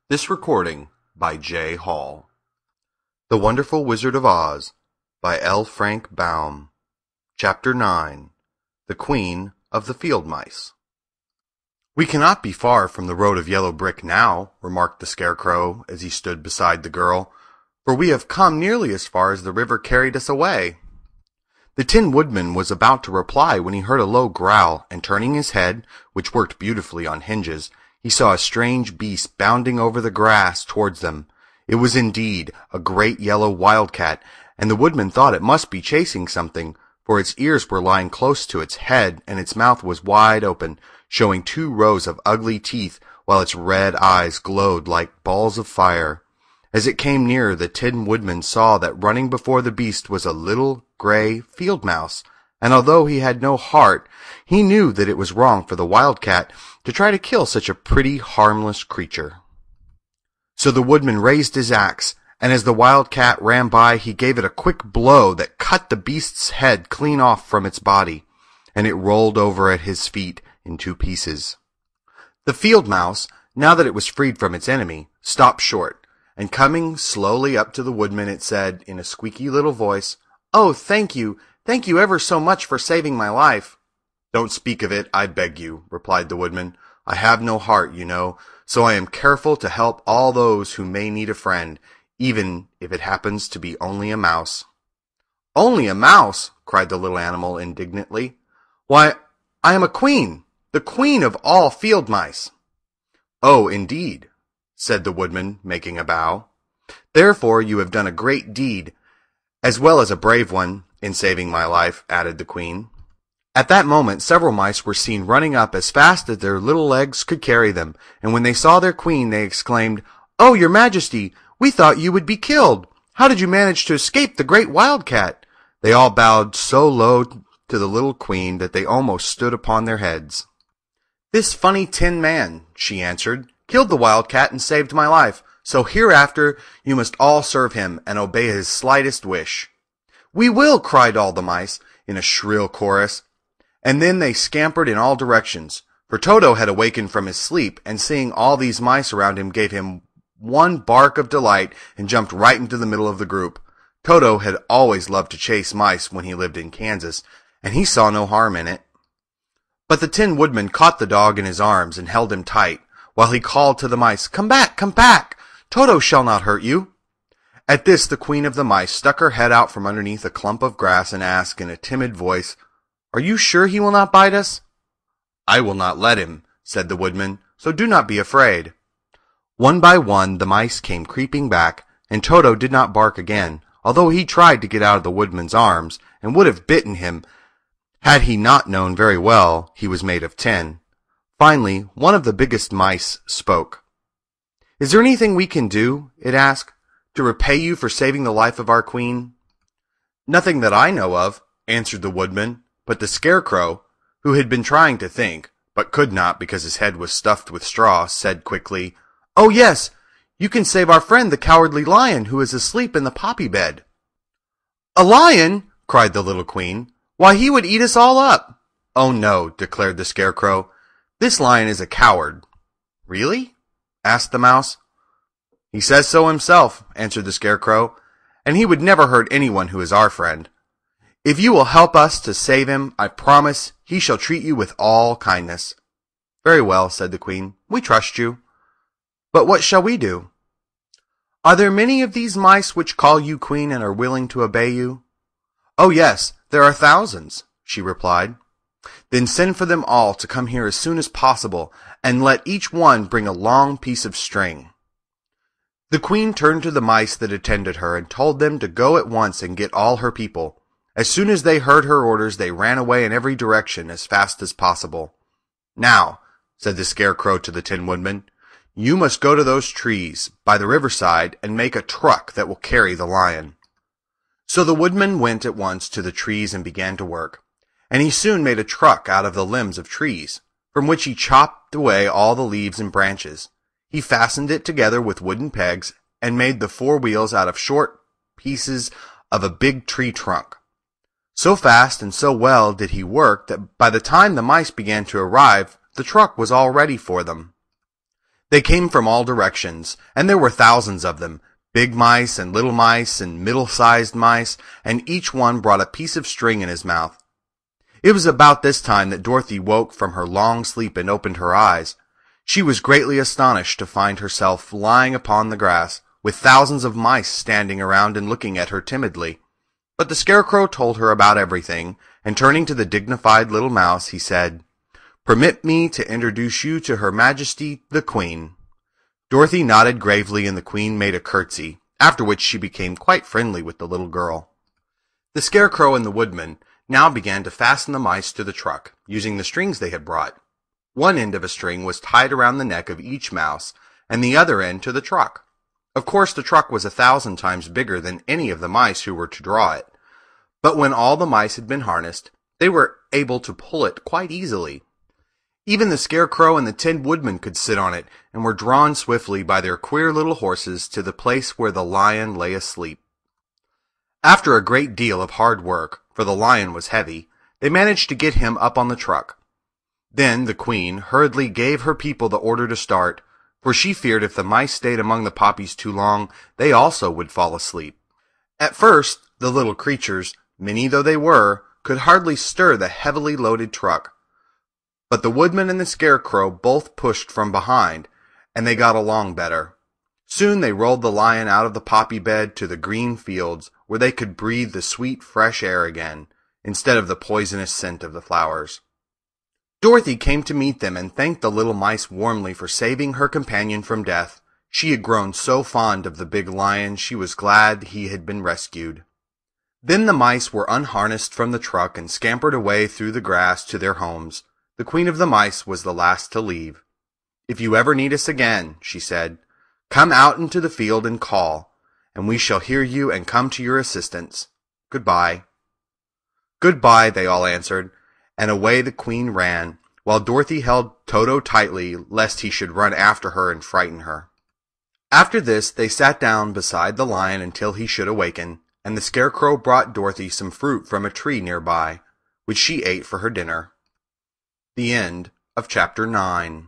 This recording by J. Hall. The Wonderful Wizard of Oz by L. Frank Baum. Chapter 9. The Queen of the Field Mice. "We cannot be far from the road of yellow brick now," remarked the Scarecrow as he stood beside the girl, "for we have come nearly as far as the river carried us away." The Tin Woodman was about to reply when he heard a low growl, and turning his head, which worked beautifully on hinges, he saw a strange beast bounding over the grass towards them. It was indeed a great yellow wildcat, and the Woodman thought it must be chasing something, for its ears were lying close to its head, and its mouth was wide open, showing 2 rows of ugly teeth, while its red eyes glowed like balls of fire. As it came nearer, the Tin Woodman saw that running before the beast was a little gray field mouse, and although he had no heart, he knew that it was wrong for the wildcat to try to kill such a pretty, harmless creature. So the Woodman raised his axe, and as the wildcat ran by, he gave it a quick blow that cut the beast's head clean off from its body, and it rolled over at his feet in 2 pieces. The field mouse, now that it was freed from its enemy, stopped short, and coming slowly up to the Woodman, it said in a squeaky little voice, "Oh, thank you ever so much for saving my life." "Don't speak of it, I beg you," replied the Woodman. "I have no heart, you know, so I am careful to help all those who may need a friend, even if it happens to be only a mouse." "Only a mouse!" cried the little animal indignantly. "Why, I am a queen, the queen of all field mice." "Oh, indeed," said the Woodman, making a bow. "Therefore you have done a great deed, as well as a brave one, in saving my life," added the Queen. At that moment several mice were seen running up as fast as their little legs could carry them, and when they saw their queen they exclaimed, "Oh, your Majesty, we thought you would be killed. How did you manage to escape the great wildcat?" They all bowed so low to the little queen that they almost stood upon their heads. "This funny tin man," she answered, "killed the wildcat and saved my life, so hereafter you must all serve him and obey his slightest wish." "We will!" cried all the mice in a shrill chorus, and then they scampered in all directions, for Toto had awakened from his sleep, and seeing all these mice around him gave him one bark of delight and jumped right into the middle of the group. Toto had always loved to chase mice when he lived in Kansas, and he saw no harm in it. But the Tin Woodman caught the dog in his arms and held him tight, while he called to the mice, "Come back, come back! Toto shall not hurt you." At this the Queen of the Mice stuck her head out from underneath a clump of grass and asked in a timid voice, "Are you sure he will not bite us?" "I will not let him," said the Woodman, "so do not be afraid." One by one the mice came creeping back, and Toto did not bark again, although he tried to get out of the Woodman's arms, and would have bitten him had he not known very well he was made of tin. Finally, one of the biggest mice spoke. "Is there anything we can do," it asked, "to repay you for saving the life of our queen?" "Nothing that I know of," answered the Woodman, but the Scarecrow, who had been trying to think, but could not because his head was stuffed with straw, said quickly, "Oh yes, you can save our friend the Cowardly Lion who is asleep in the poppy bed." "A lion!" cried the little queen. "Why, he would eat us all up." "Oh no," declared the Scarecrow. "This lion is a coward." "Really?" asked the mouse. "He says so himself," answered the Scarecrow, "and he would never hurt anyone who is our friend. If you will help us to save him, I promise he shall treat you with all kindness." "Very well," said the Queen. "We trust you. But what shall we do?" "Are there many of these mice which call you Queen and are willing to obey you?" "Oh yes, there are thousands," she replied. "Then send for them all to come here as soon as possible, and let each one bring a long piece of string." The Queen turned to the mice that attended her and told them to go at once and get all her people. As soon as they heard her orders, they ran away in every direction as fast as possible. "Now," said the Scarecrow to the Tin Woodman, "you must go to those trees by the riverside and make a truck that will carry the lion." So the Woodman went at once to the trees and began to work, and he soon made a truck out of the limbs of trees, from which he chopped away all the leaves and branches. He fastened it together with wooden pegs, and made the 4 wheels out of short pieces of a big tree trunk. So fast and so well did he work that by the time the mice began to arrive, the truck was all ready for them. They came from all directions, and there were thousands of them, big mice and little mice and middle-sized mice, and each one brought a piece of string in his mouth. It was about this time that Dorothy woke from her long sleep and opened her eyes. She was greatly astonished to find herself lying upon the grass, with thousands of mice standing around and looking at her timidly. But the Scarecrow told her about everything, and turning to the dignified little mouse, he said, "Permit me to introduce you to Her Majesty the Queen." Dorothy nodded gravely, and the Queen made a curtsy, after which she became quite friendly with the little girl. The Scarecrow and the Woodman now began to fasten the mice to the truck, using the strings they had brought. One end of a string was tied around the neck of each mouse, and the other end to the truck. Of course, the truck was 1,000 times bigger than any of the mice who were to draw it. But when all the mice had been harnessed, they were able to pull it quite easily. Even the Scarecrow and the Tin Woodman could sit on it, and were drawn swiftly by their queer little horses to the place where the lion lay asleep. After a great deal of hard work, for the lion was heavy, they managed to get him up on the truck. Then the Queen hurriedly gave her people the order to start, for she feared if the mice stayed among the poppies too long, they also would fall asleep. At first, the little creatures, many though they were, could hardly stir the heavily loaded truck. But the Woodman and the Scarecrow both pushed from behind, and they got along better. Soon they rolled the lion out of the poppy bed to the green fields, where they could breathe the sweet, fresh air again, instead of the poisonous scent of the flowers. Dorothy came to meet them and thanked the little mice warmly for saving her companion from death. She had grown so fond of the big lion she was glad he had been rescued. Then the mice were unharnessed from the truck and scampered away through the grass to their homes. The Queen of the Mice was the last to leave. "If you ever need us again," she said, "come out into the field and call, and we shall hear you and come to your assistance. Goodbye." "Goodbye," they all answered, and away the Queen ran, while Dorothy held Toto tightly, lest he should run after her and frighten her. After this they sat down beside the lion until he should awaken, and the Scarecrow brought Dorothy some fruit from a tree nearby, which she ate for her dinner. The end of Chapter 9.